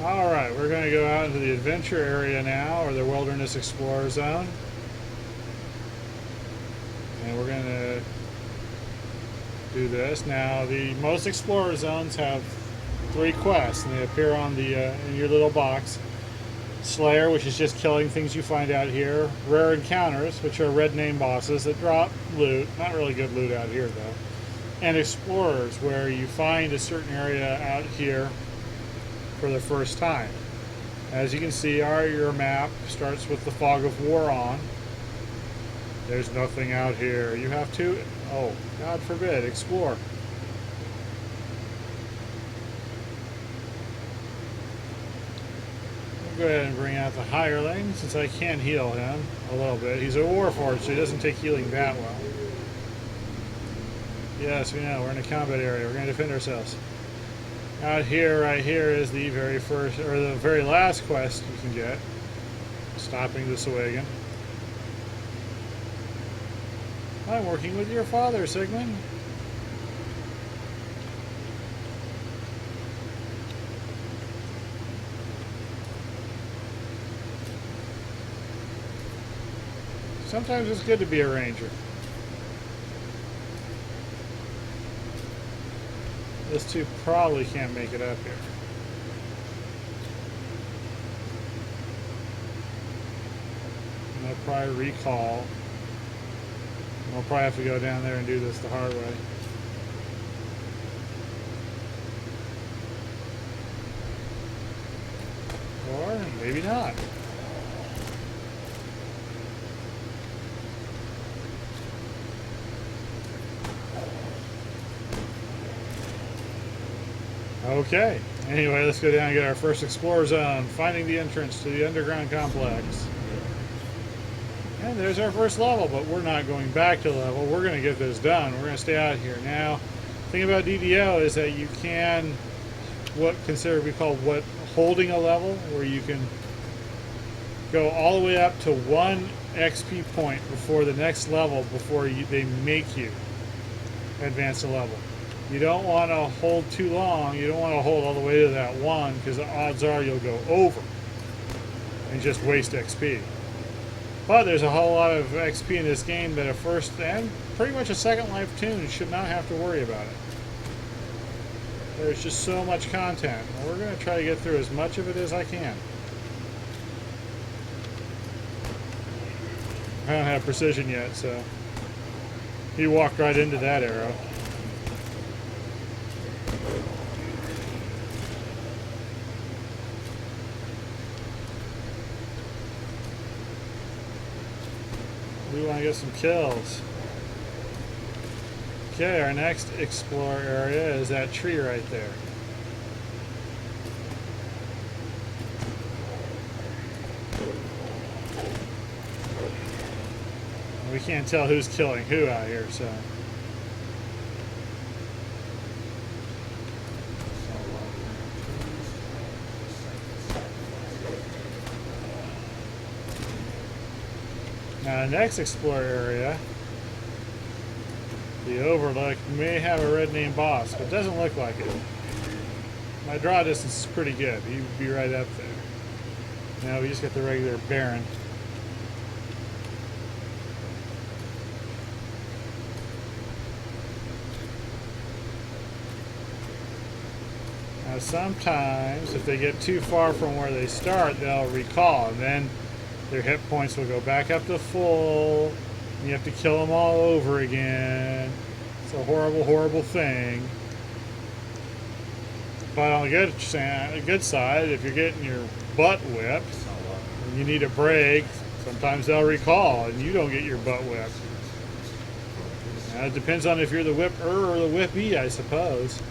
Alright, we're going to go out into the adventure area now, or the Wilderness Explorer Zone. And we're going to do this. Now, most Explorer Zones have 3 quests, and they appear on the in your little box. Slayer, which is just killing things you find out here. Rare Encounters, which are red name bosses that drop loot. Not really good loot out here, though. And Explorers, where you find a certain area out here for the first time. As you can see, your map starts with the fog of war on. There's nothing out here. You have to, oh, God forbid, explore. We'll go ahead and bring out the hireling, since I can heal him a little bit. He's a warforged, so he doesn't take healing that well. Yes, we know, we're in a combat area. We're going to defend ourselves. Out here, right here, is the very first, or the very last quest you can get. Stopping the Swagan. I'm working with your father, Sigmund. Sometimes it's good to be a ranger. This two probably can't make it up here. And they'll probably recall. We'll probably have to go down there and do this the hard way. Or maybe not. Okay, anyway, let's go down and get our first Explorer Zone, finding the entrance to the underground complex. And there's our first level, but we're not going back to level. We're going to get this done. We're going to stay out here. Now, the thing about DDO is that you can, we call holding a level, where you can go all the way up to 1 XP point before the next level, before they make you advance a level. You don't want to hold too long. You don't want to hold all the way to that 1, because the odds are you'll go over and just waste XP. But there's a whole lot of XP in this game that a first and pretty much a second life tune should not have to worry about it. There's just so much content. And we're going to try to get through as much of it as I can. I don't have precision yet, so he walked right into that arrow. We want to get some kills. Okay, our next explore area is that tree right there. We can't tell who's killing who out here, so. Now, the next Explorer area, the Overlook, may have a red name boss, but doesn't look like it. My draw distance is pretty good. He would be right up there. Now we just got the regular Baron. Now, sometimes, if they get too far from where they start, they'll recall, and then their hit points will go back up to full. And you have to kill them all over again. It's a horrible, horrible thing. But on the good side, if you're getting your butt whipped and you need a break, sometimes they'll recall and you don't get your butt whipped. Now, it depends on if you're the whipper or the whippy, I suppose.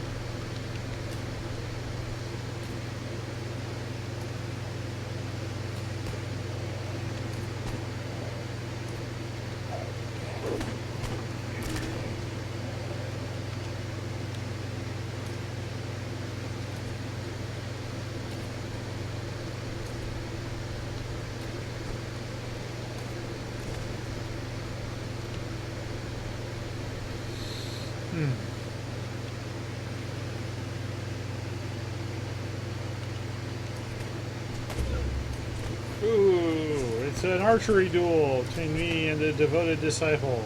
an archery duel between me and the devoted disciple.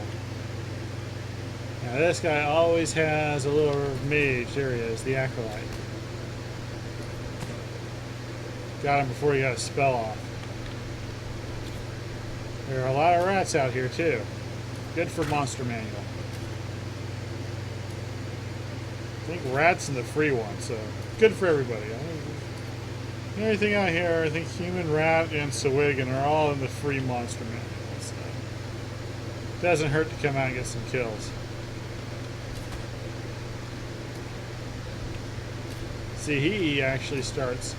Now this guy always has a little mage. There he is, the acolyte. Got him before he got a spell off. There are a lot of rats out here too. Good for Monster Manual. I think rats in the free one, so good for everybody. Everything out here, I think human, rat, and Sawigan are all in the free Monster Manual. So it doesn't hurt to come out and get some kills. See, he actually starts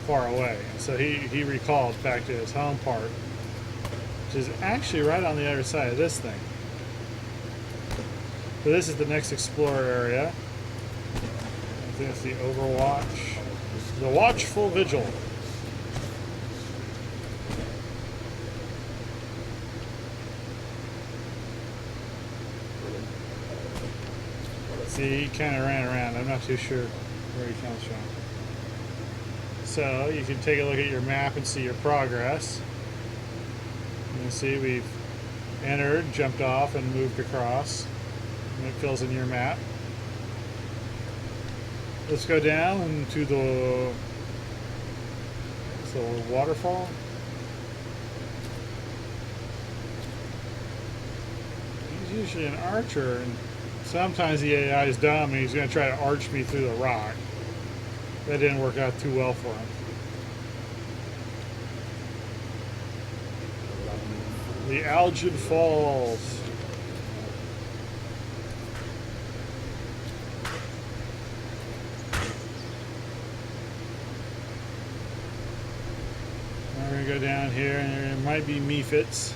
far away, and so he recalled back to his home part, which is actually right on the other side of this thing. So this is the next Explorer area. I think it's the Overwatch. The Watchful Vigil. See, he kind of ran around. I'm not too sure where he comes from. So you can take a look at your map and see your progress. You can see we've entered, jumped off, and moved across. And it fills in your map. Let's go down into the waterfall. He's usually an archer, and sometimes the AI is dumb and he's going to try to arch me through the rock. That didn't work out too well for him. The Azzad Falls. We're going to go down here, and there might be Mephits.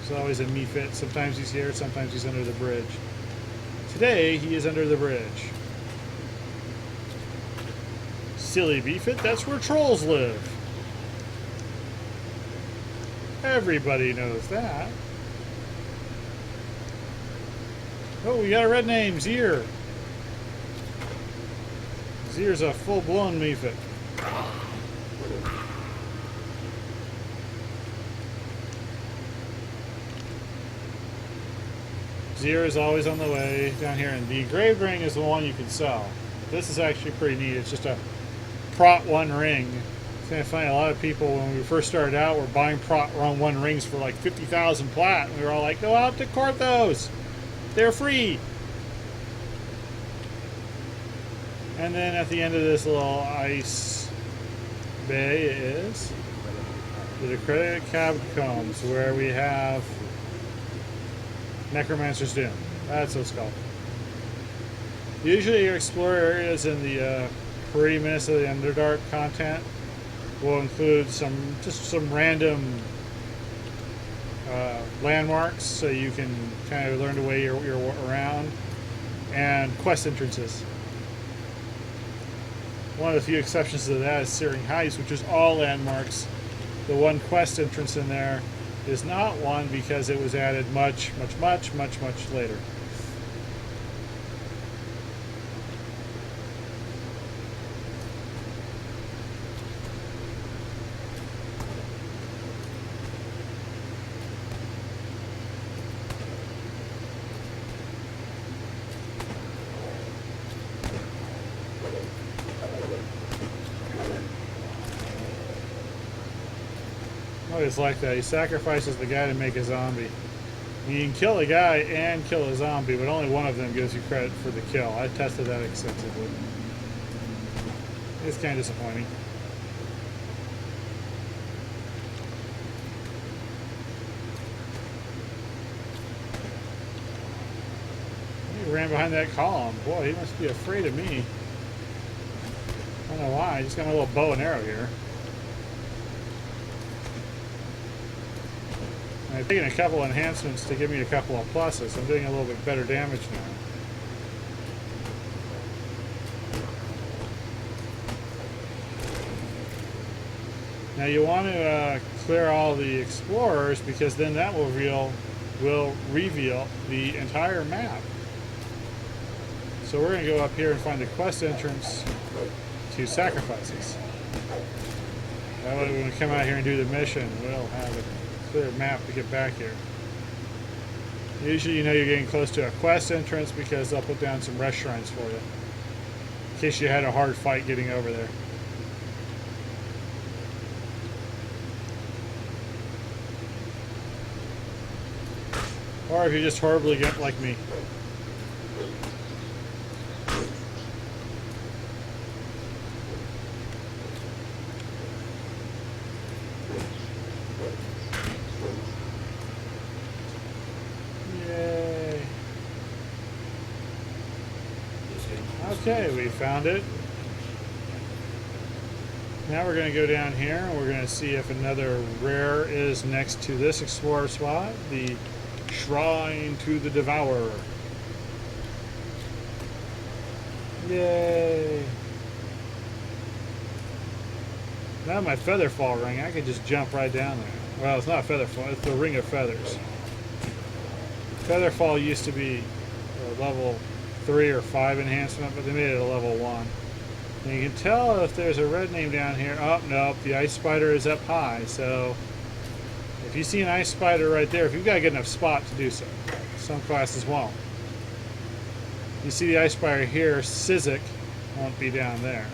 There's always a Mephit. Sometimes he's here, sometimes he's under the bridge. Today, he is under the bridge. Silly Mephit, that's where trolls live. Everybody knows that. Oh, we got a red name, Zier. Zier's a full-blown Mephit. Zier is always on the way down here, and the engraved ring is the one you can sell. This is actually pretty neat. It's just a Prot 1 ring. It's going to find a lot of people when we first started out were buying Prot 1 rings for like 50,000 plat, and we were all like, go out to Korthos. They're free. And then at the end of this little ice bay is the Decrepit Catacombs, where we have Necromancer's Doom. That's what it's called. Usually your explorer areas in the Perimeter of the Underdark content will include just some random landmarks, so you can kind of learn the way you're around, and quest entrances. One of the few exceptions to that is Searing Heights, which is all landmarks. The one quest entrance in there is not one because it was added much later. It's like that. He sacrifices the guy to make a zombie. You can kill a guy and kill a zombie, but only one of them gives you credit for the kill. I tested that extensively. It's kind of disappointing. He ran behind that column. Boy, he must be afraid of me. I don't know why. I just got my little bow and arrow here. I've taken a couple enhancements to give me a couple of pluses. I'm doing a little bit better damage now. Now you want to clear all the explorers, because then that will reveal the entire map. So we're going to go up here and find the quest entrance to Sacrifices. That way when we come out here and do the mission, we'll have a clear map to get back here. Usually you know you're getting close to a quest entrance because they'll put down some rest shrines for you. In case you had a hard fight getting over there. Or if you just horribly get like me. Yay. Okay, we found it. Now we're going to go down here and we're going to see if another rare is next to this explorer spot. The Shrine to the Devourer. Yay! Now my Featherfall ring, I could just jump right down there. Well, it's not Featherfall, it's the Ring of Feathers. Featherfall used to be a level 3 or 5 enhancement, but they made it a level 1. And you can tell if there's a red name down here. Oh, no, the Ice Spider is up high, so if you see an Ice Spider right there, if you've got a good enough spot to do so, some classes won't. You see the Ice Spider here, Sizik won't be down there.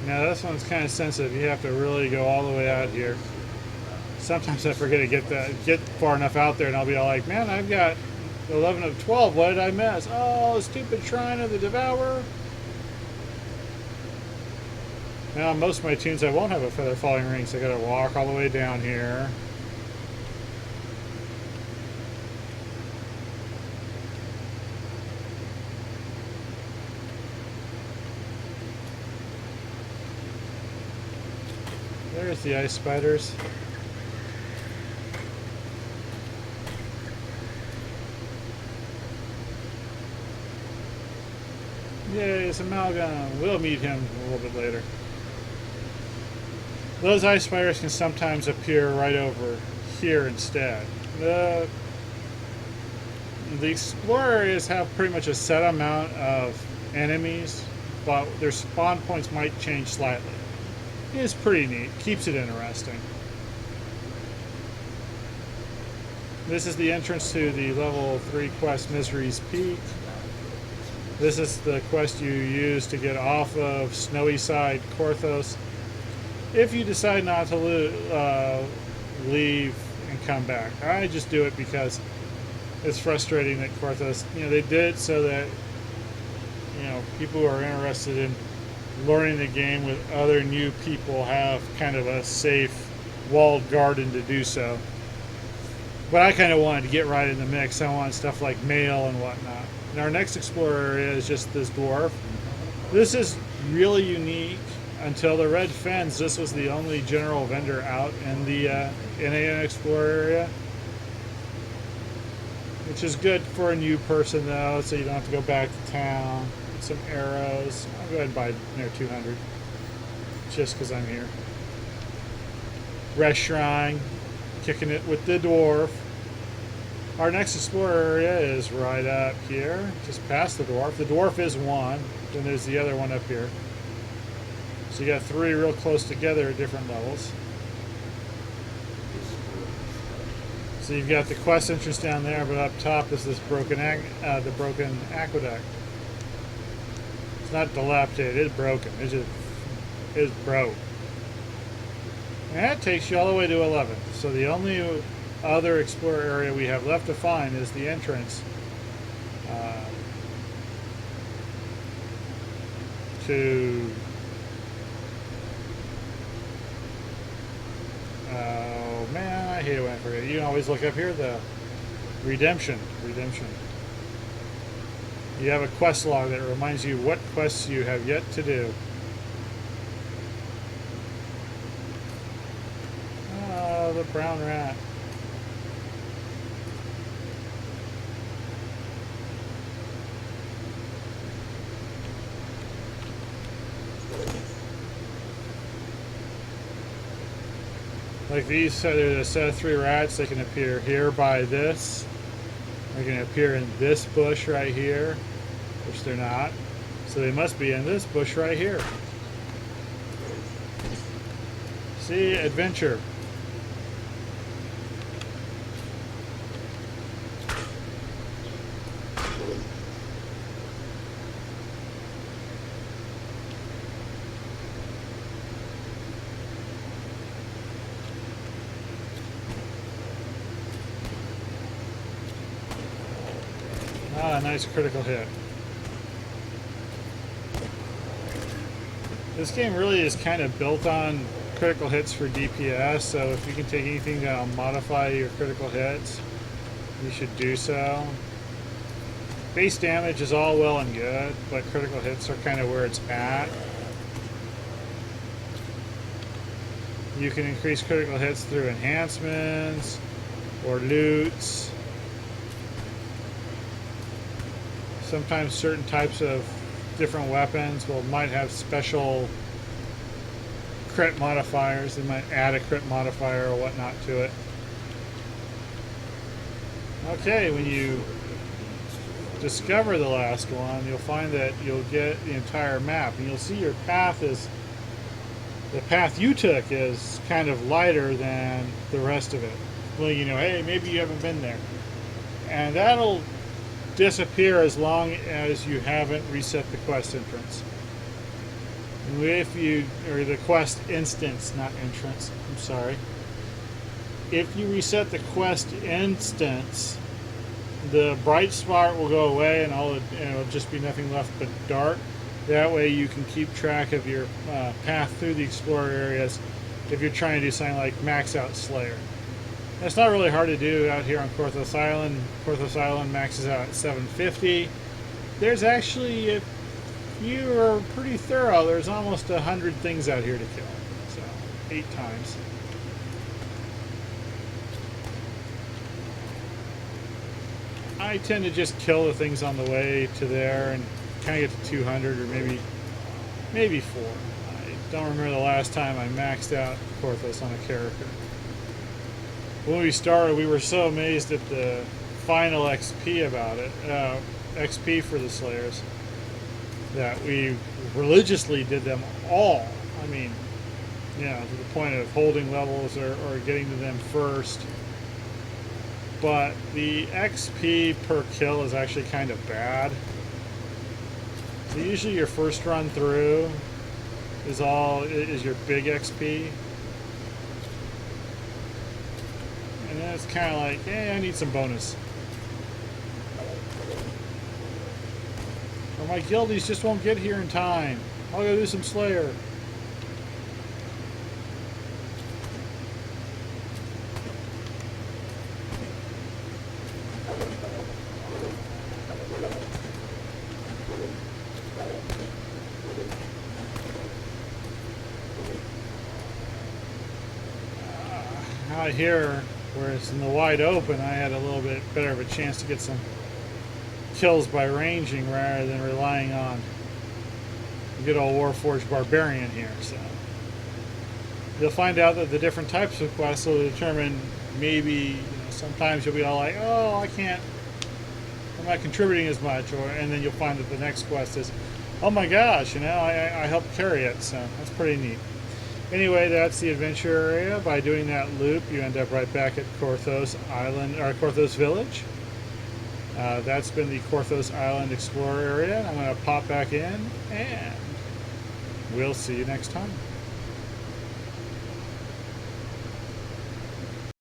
Now this one's kind of sensitive. You have to really go all the way out here. Sometimes I forget to get far enough out there, and I'll be all like, "Man, I've got 11 of 12. What did I miss? Oh, stupid Shrine of the Devourer." Now on most of my tunes, I won't have a feather falling ring, so I got to walk all the way down here. There's the Ice Spiders. Yay, it's Amalgam. We'll meet him a little bit later. Those Ice Spiders can sometimes appear right over here instead. The Explorer areas have pretty much a set amount of enemies, but their spawn points might change slightly. It's pretty neat. Keeps it interesting. This is the entrance to the level 3 quest, Misery's Peak. This is the quest you use to get off of Snowy Side Korthos if you decide not to leave and come back. I just do it because it's frustrating that Korthos, they did it so that, people who are interested in learning the game with other new people have kind of a safe walled garden to do so. But I kind of wanted to get right in the mix. I want stuff like mail and whatnot. And our next explorer area is just this dwarf. This is really unique. Until the Red Fens, this was the only general vendor out in the NAN Explorer area. Which is good for a new person though, so you don't have to go back to town. Some arrows. I'll go ahead and buy near 200 just because I'm here. Rest Shrine, kicking it with the dwarf. Our next explorer area is right up here, just past the dwarf. The dwarf is one, then there's the other one up here. So you got 3 real close together at different levels. So you've got the quest entrance down there, but up top is this broken aqueduct. It's not dilapidated, it's broken. It's broke. And that takes you all the way to 11. So the only other explorer area we have left to find is the entrance to... Oh man, I hate it when I forget. You can always look up here, the Redemption. You have a quest log that reminds you what quests you have yet to do. Oh, the brown rat. Like these, so there's a set of 3 rats. They can appear here by this. They can appear in this bush right here, which they're not. So they must be in this bush right here. See, adventure. Ah, nice critical hit. This game really is kind of built on critical hits for DPS, so if you can take anything that'll modify your critical hits, you should do so. Base damage is all well and good, but critical hits are kind of where it's at. You can increase critical hits through enhancements or loots. Sometimes certain types of different weapons might have special crit modifiers. They might add a crit modifier or whatnot to it. Okay, when you discover the last one, you'll find that you'll get the entire map, and you'll see your path is, the path you took is kind of lighter than the rest of it. Well, you know, hey, maybe you haven't been there. And that'll disappear as long as you haven't reset the quest entrance. If you, or the quest instance, not entrance, I'm sorry. If you reset the quest instance, the bright spot will go away and it'll just be nothing left but dark. That way you can keep track of your path through the explorer areas if you're trying to do something like max out Slayer. It's not really hard to do out here on Korthos Island. Korthos Island maxes out at 750. There's actually, if you are pretty thorough, there's almost 100 things out here to kill. So, 8 times. I tend to just kill the things on the way to there and kind of get to 200 or maybe 4. I don't remember the last time I maxed out Korthos on a character. When we started, we were so amazed at the final XP about it, XP for the Slayers, that we religiously did them all. I mean, yeah, to the point of holding levels or getting to them first. But the XP per kill is actually kind of bad. So usually your first run through is your big XP. And then it's kind of like, hey, I need some bonus. Or my guildies just won't get here in time. I'll go do some Slayer. Out here, where it's in the wide open, I had a little bit better of a chance to get some kills by ranging rather than relying on the good old Warforged Barbarian here. So you'll find out that the different types of quests will determine, maybe, you know, sometimes you'll be all like, oh, I'm not contributing as much, and then you'll find that the next quest is, oh my gosh, you know, I helped carry it. So that's pretty neat. Anyway, that's the adventure area. By doing that loop, you end up right back at Korthos Island, or Korthos Village. That's been the Korthos Island Explorer area. I'm going to pop back in, and we'll see you next time.